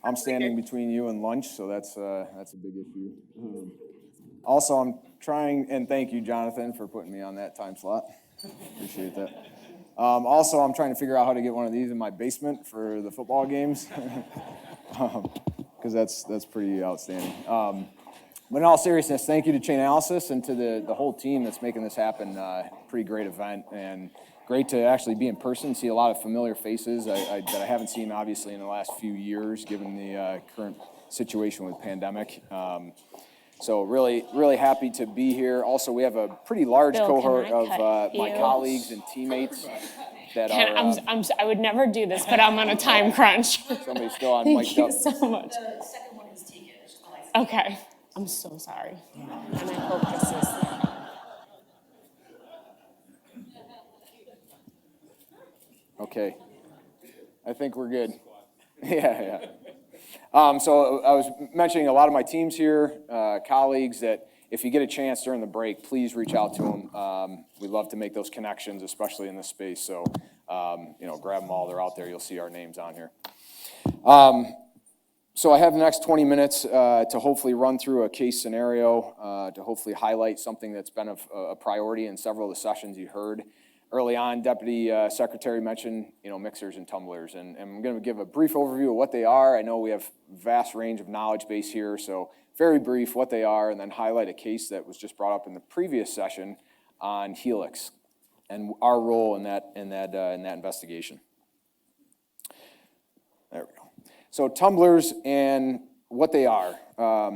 I'm standing between you and lunch, so that's a big issue. Also, I'm trying, and thank you, Jonathan, for putting me on that time slot. Appreciate that. Also, I'm trying to figure out how to get one of these in my basement for the football games, because that's pretty outstanding. But in all seriousness, thank you to Chainalysis and to the whole team that's making this happen. Pretty great event, and great to actually be in person, see a lot of familiar faces that I haven't seen, obviously, in the last few years, given the current situation with pandemic. So really, really happy to be here. Also, we have a pretty large cohort of my colleagues and teammates that are... I would never do this, but I'm on a time crunch. Somebody's still on mic'd up. Thank you so much. The second one is taken. Okay. I'm so sorry. And I hope this is... Okay. I think we're good. Yeah. So I was mentioning a lot of my teams here, colleagues, that if you get a chance during the break, please reach out to them. We love to make those connections, especially in this space. So, grab them all. They're out there. You'll see our names on here. So I have the next 20 minutes to hopefully run through a case scenario, to hopefully highlight something that's been a priority in several of the sessions you heard. Early on, Deputy Secretary mentioned, mixers and tumblers, and I'm going to give a brief overview of what they are. I know we have a vast range of knowledge base here, so very brief what they are, and then highlight a case that was just brought up in the previous session on Helix and our role in that investigation. There we go. So tumblers and what they are.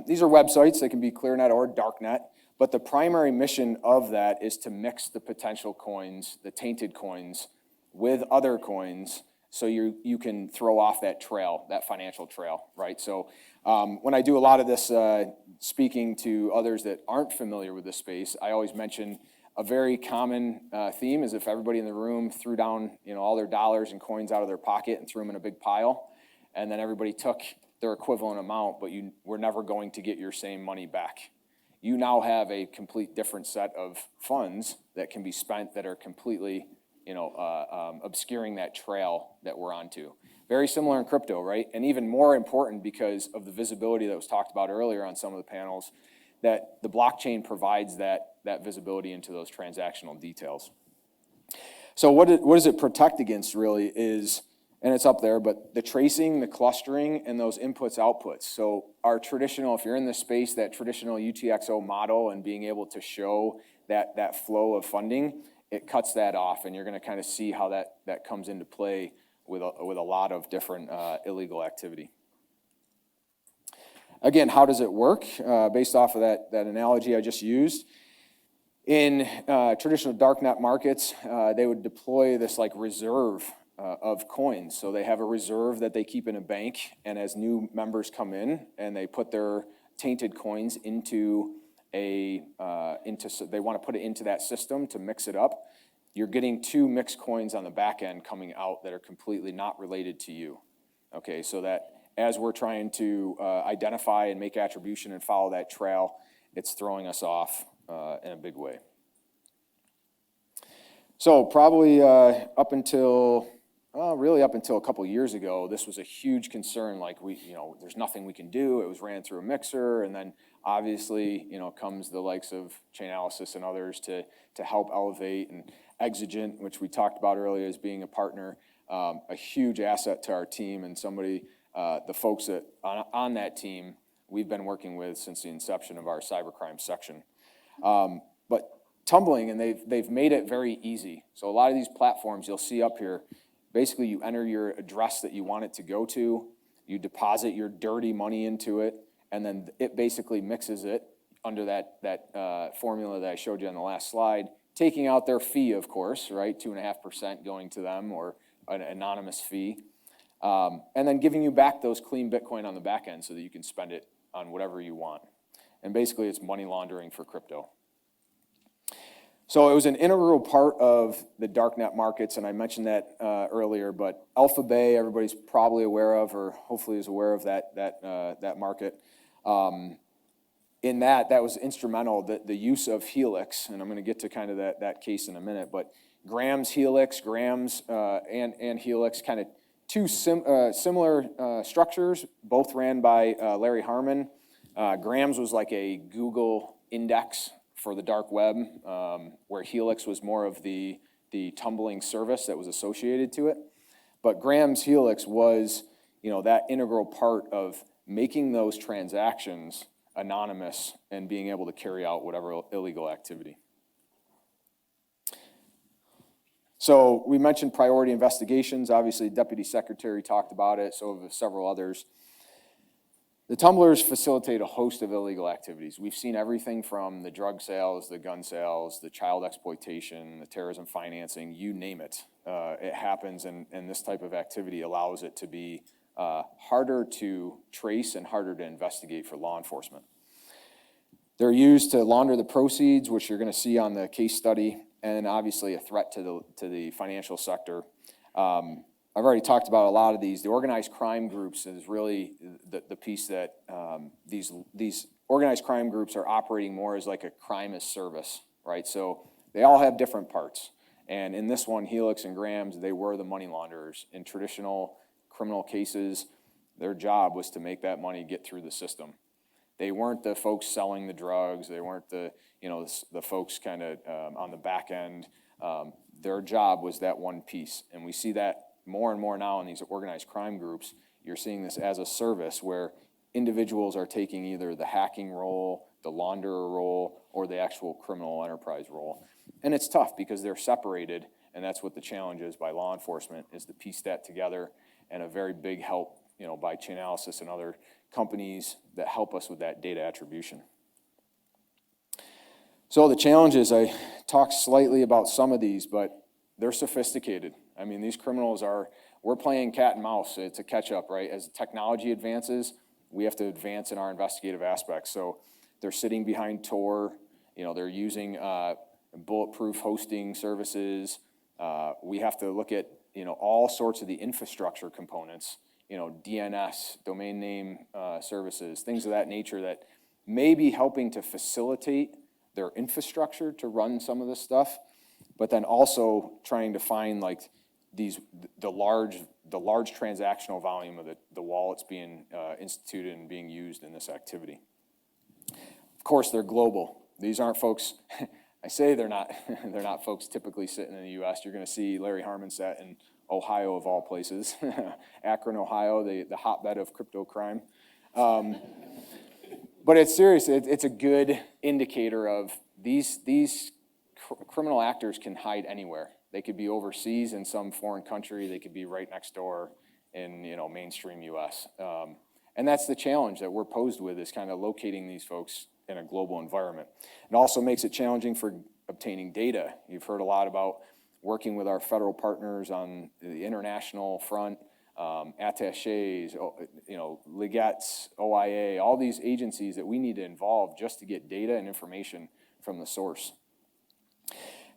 These are websites. They can be ClearNet or Darknet. But the primary mission of that is to mix the potential coins, the tainted coins, with other coins so you can throw off that trail, that financial trail, right? So when I do a lot of this speaking to others that aren't familiar with this space, I always mention a very common theme is if everybody in the room threw down all their dollars and coins out of their pocket and threw them in a big pile, and then everybody took their equivalent amount, but you were never going to get your same money back. You now have a complete different set of funds that can be spent that are completely, obscuring that trail that we're onto. Very similar in crypto, right? And even more important because of the visibility that was talked about earlier on some of the panels, that the blockchain provides that visibility into those transactional details. So what does it protect against really is, and it's up there, but the tracing, the clustering, and those inputs, outputs. So our traditional, if you're in this space, that traditional UTXO model and being able to show that flow of funding, it cuts that off, and you're gonna kind of see how that comes into play with a lot of different illegal activity. Again, how does it work? Based off of that analogy I just used, in traditional darknet markets, they would deploy this like reserve of coins. So they have a reserve that they keep in a bank, and as new members come in and they put their tainted coins into they want to put it into that system to mix it up, you're getting two mixed coins on the back end coming out that are completely not related to you. Okay, so that as we're trying to identify and make attribution and follow that trail, it's throwing us off in a big way. So probably up until a couple years ago, this was a huge concern. Like there's nothing we can do. It was ran through a mixer, and then obviously, comes the likes of Chainalysis and others to help elevate, and Exigent, which we talked about earlier as being a partner, a huge asset to our team, and somebody, the folks that on that team we've been working with since the inception of our cybercrime section. But tumbling, and they've made it very easy. So a lot of these platforms you'll see up here, basically you enter your address that you want it to go to, you deposit your dirty money into it, and then it basically mixes it under that formula that I showed you on the last slide, taking out their fee, of course, right? 2.5% going to them, or an anonymous fee, and then giving you back those clean Bitcoin on the back end so that you can spend it on whatever you want. And basically it's money laundering for crypto. So it was an integral part of the darknet markets, and I mentioned that earlier, but Alpha Bay, everybody's probably aware of, or hopefully is aware of that market. In that was instrumental, the use of Helix, and I'm gonna get to kind of that case in a minute, but Graham's Helix, and Helix, kind of two similar structures, both ran by Larry Harmon. Grams was like a Google index for the dark web, where Helix was more of the tumbling service that was associated to it. But Graham's Helix was, that integral part of making those transactions anonymous and being able to carry out whatever illegal activity. So we mentioned priority investigations. Obviously, Deputy Secretary talked about it, so have several others. The tumblers facilitate a host of illegal activities. We've seen everything from the drug sales, the gun sales, the child exploitation, the terrorism financing, you name it. It happens, and this type of activity allows it to be harder to trace and harder to investigate for law enforcement. They're used to launder the proceeds, which you're going to see on the case study, and obviously a threat to the financial sector. I've already talked about a lot of these. The organized crime groups is really the piece that these organized crime groups are operating more as like a crime as service, right? So they all have different parts. And in this one, Helix and Grams, they were the money launderers. In traditional criminal cases, their job was to make that money get through the system. They weren't the folks selling the drugs. They weren't the folks kind of on the back end. Their job was that one piece. And we see that more and more now in these organized crime groups. You're seeing this as a service where individuals are taking either the hacking role, the launderer role, or the actual criminal enterprise role. And it's tough because they're separated, and that's what the challenge is by law enforcement, is to piece that together, and a very big help by Chainalysis and other companies that help us with that data attribution. So the challenges, I talked slightly about some of these, but they're sophisticated. I mean, these criminals we're playing cat and mouse. It's a catch up, right? As technology advances, we have to advance in our investigative aspects. So they're sitting behind Tor, they're using bulletproof hosting services. We have to look at, all sorts of the infrastructure components, DNS, domain name services, things of that nature that may be helping to facilitate their infrastructure to run some of this stuff, but then also trying to find like the large transactional volume of the wallets being instituted and being used in this activity. Of course, they're global. These aren't folks, I say they're not folks typically sitting in the U.S. You're going to see Larry Harmon sat in Ohio of all places, Akron, Ohio, the hotbed of crypto crime. But it's serious. It's a good indicator of these criminal actors can hide anywhere. They could be overseas in some foreign country. They could be right next door in mainstream U.S. And that's the challenge that we're posed with, is kind of locating these folks in a global environment. It also makes it challenging for obtaining data. You've heard a lot about working with our federal partners on the international front, attachés, legates, OIA, all these agencies that we need to involve just to get data and information from the source.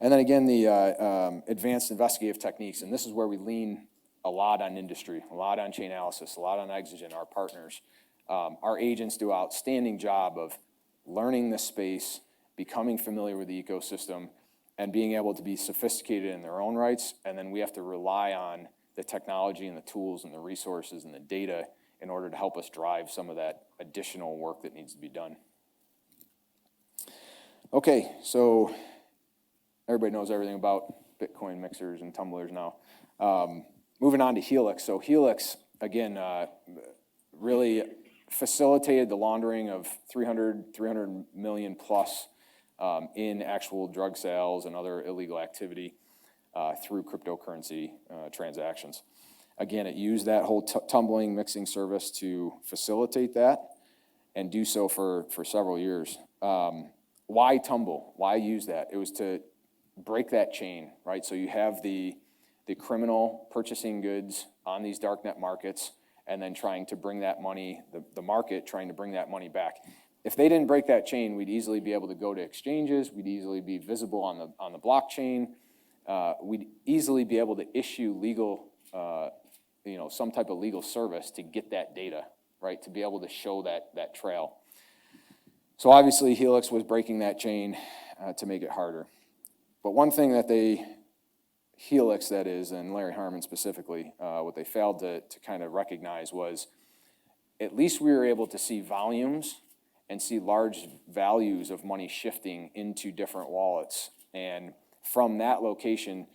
And then again, the advanced investigative techniques, and this is where we lean a lot on industry, a lot on Chainalysis, a lot on Exogen, our partners. Our agents do an outstanding job of learning this space, becoming familiar with the ecosystem, and being able to be sophisticated in their own rights. And then we have to rely on the technology and the tools and the resources and the data in order to help us drive some of that additional work that needs to be done. Okay, so everybody knows everything about Bitcoin mixers and tumblers now. Moving on to Helix. So Helix, again, really facilitated the laundering of 300 million plus in actual drug sales and other illegal activity through cryptocurrency transactions. Again, it used that whole tumbling mixing service to facilitate that and do so for several years. Why tumble? Why use that? It was to break that chain, right? So you have the criminal purchasing goods on these darknet markets and then trying to bring that money, the market trying to bring that money back. If they didn't break that chain, we'd easily be able to go to exchanges. We'd easily be visible on the blockchain. We'd easily be able to issue legal, some type of legal service to get that data, right? To be able to show that trail. So obviously Helix was breaking that chain to make it harder. But one thing that they Helix, that is, and Larry Harmon specifically, what they failed to kind of recognize was at least we were able to see volumes and see large values of money shifting into different wallets. And from that location,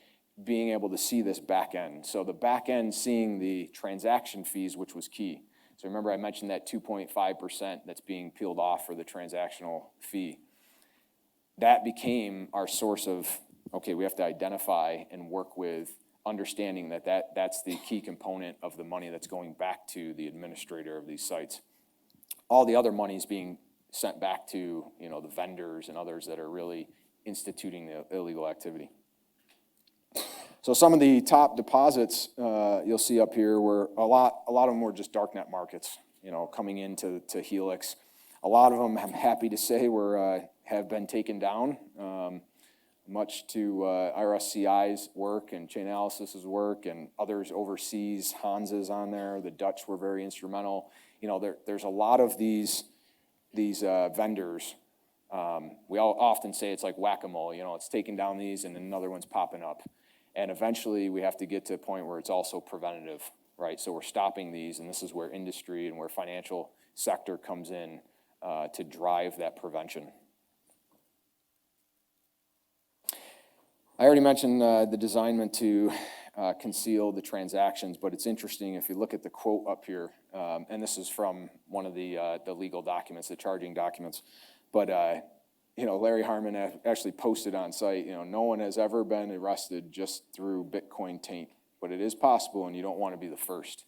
being able to see this back end. So the back end seeing the transaction fees, which was key. So remember I mentioned that 2.5% that's being peeled off for the transactional fee. That became our source of, okay, we have to identify and work with understanding that's the key component of the money that's going back to the administrator of these sites. All the other money is being sent back to, the vendors and others that are really instituting the illegal activity. So some of the top deposits you'll see up here were a lot of them were just darknet markets, coming into Helix. A lot of them, I'm happy to say, have been taken down, much to IRS-CI's work and Chainalysis's work and others overseas. Hansa's on there. The Dutch were very instrumental. There's a lot of these vendors. We all often say it's like whack-a-mole. It's taking down these and another one's popping up. And eventually we have to get to a point where it's also preventative, right? So we're stopping these, and this is where industry and where financial sector comes in to drive that prevention. I already mentioned the designment to conceal the transactions, but it's interesting if you look at the quote up here, and this is from one of the legal documents, the charging documents, but Larry Harmon actually posted on site, no one has ever been arrested just through Bitcoin taint, but it is possible and you don't want to be the first.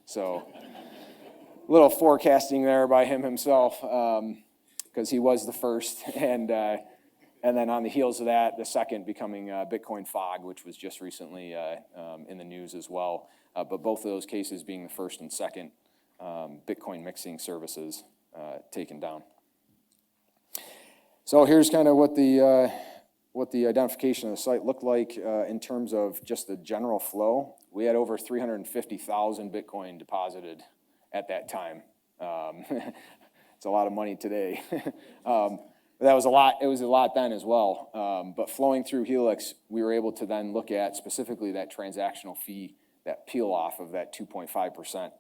So a little forecasting there by him himself, because he was the first, and then on the heels of that, the second becoming Bitcoin Fog, which was just recently in the news as well. But both of those cases being the first and second Bitcoin mixing services taken down. So here's kind of what the identification of the site looked like in terms of just the general flow. We had over 350,000 Bitcoin deposited at that time. It's a lot of money today. That was a lot. It was a lot then as well. But flowing through Helix, we were able to then look at specifically that transactional fee, that peel off of that 2.5%.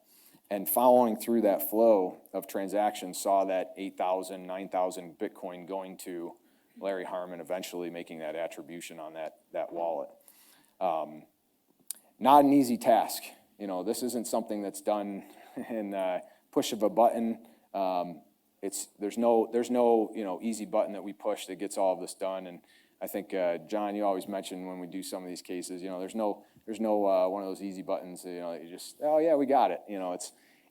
And following through that flow of transactions, saw that 8,000, 9,000 Bitcoin going to Larry Harmon, eventually making that attribution on that wallet. Not an easy task. This isn't something that's done in push of a button. There's no easy button that we push that gets all of this done. And I think John, you always mention when we do some of these cases, there's no one of those easy buttons. You just, oh yeah, we got it.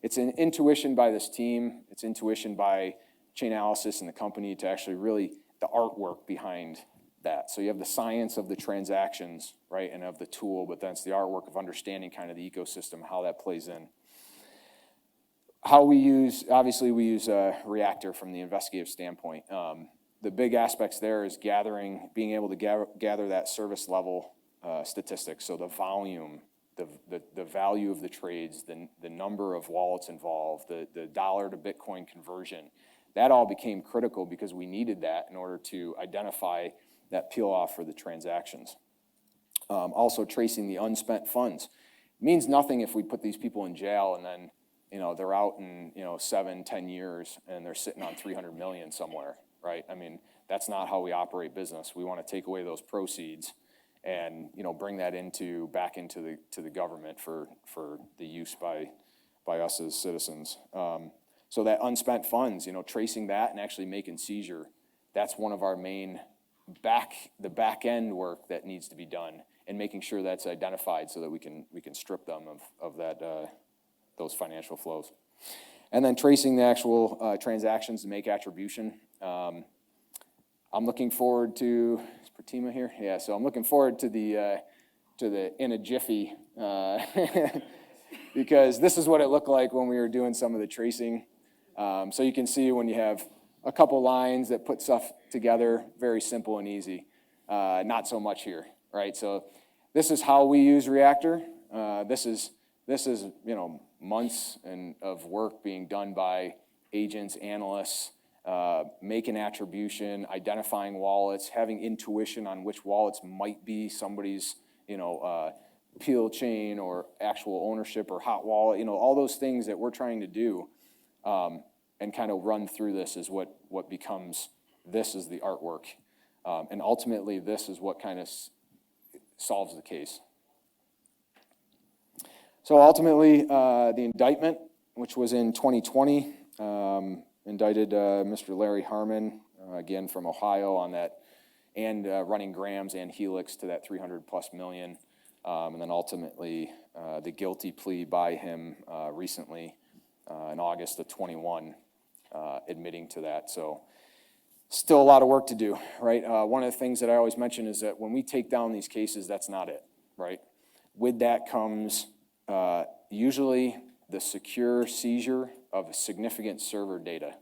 It's an intuition by this team. It's intuition by Chainalysis and the company to actually really the artwork behind that. So you have the science of the transactions, right, and of the tool, but then it's the artwork of understanding kind of the ecosystem, how that plays in. How we use, obviously we use a reactor from the investigative standpoint. The big aspects there is being able to gather that service level statistics, so the volume, the value of the trades, the number of wallets involved, the dollar to Bitcoin conversion. That all became critical because we needed that in order to identify that peel off for the transactions. Also tracing the unspent funds. It means nothing if we put these people in jail and then they're out in 7-10 years and they're sitting on 300 million somewhere, right? I mean, that's not how we operate business. We want to take away those proceeds and bring that back into the government for the use by us as citizens. So that unspent funds, tracing that and actually making seizure, that's one of our main the back end work that needs to be done, and making sure that's identified so that we can strip them of that those financial flows. And then tracing the actual transactions to make attribution. I'm looking forward to, is Pratima here? Yeah, so I'm looking forward to the in a jiffy, because this is what it looked like when we were doing some of the tracing. So you can see when you have a couple lines that put stuff together, very simple and easy. Not so much here, right? So this is how we use Reactor. This is months of work being done by agents, analysts, making attribution, identifying wallets, having intuition on which wallets might be somebody's, peel chain or actual ownership or hot wallet, all those things that we're trying to do and kind of run through this is what becomes, this is the artwork. And ultimately, this is what kind of solves the case. So ultimately, the indictment, which was in 2020, indicted Mr. Larry Harmon, again from Ohio on that, and running grams and Helix to that 300+ million. And then ultimately, the guilty plea by him recently in August of 21, admitting to that. So still a lot of work to do, right? One of the things that I always mention is that when we take down these cases, that's not it, right? With that comes usually the secure seizure of significant server data,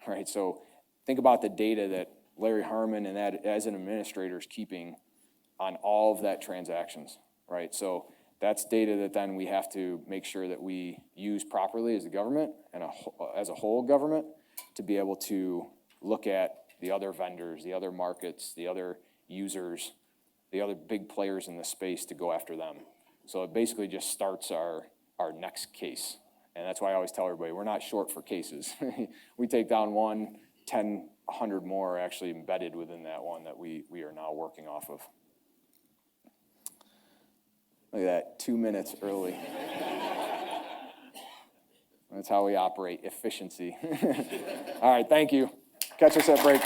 right? So think about the data that Larry Harmon and that as an administrator is keeping on all of that transactions, right? So that's data that then we have to make sure that we use properly as a government and as a whole government to be able to look at the other vendors, the other markets, the other users, the other big players in the space to go after them. So it basically just starts our next case. And that's why I always tell everybody, we're not short for cases. We take down 1, 10, 100 more are actually embedded within that one that we are now working off of. Look at that, 2 minutes early. That's how we operate, efficiency. All right, thank you. Catch us at break.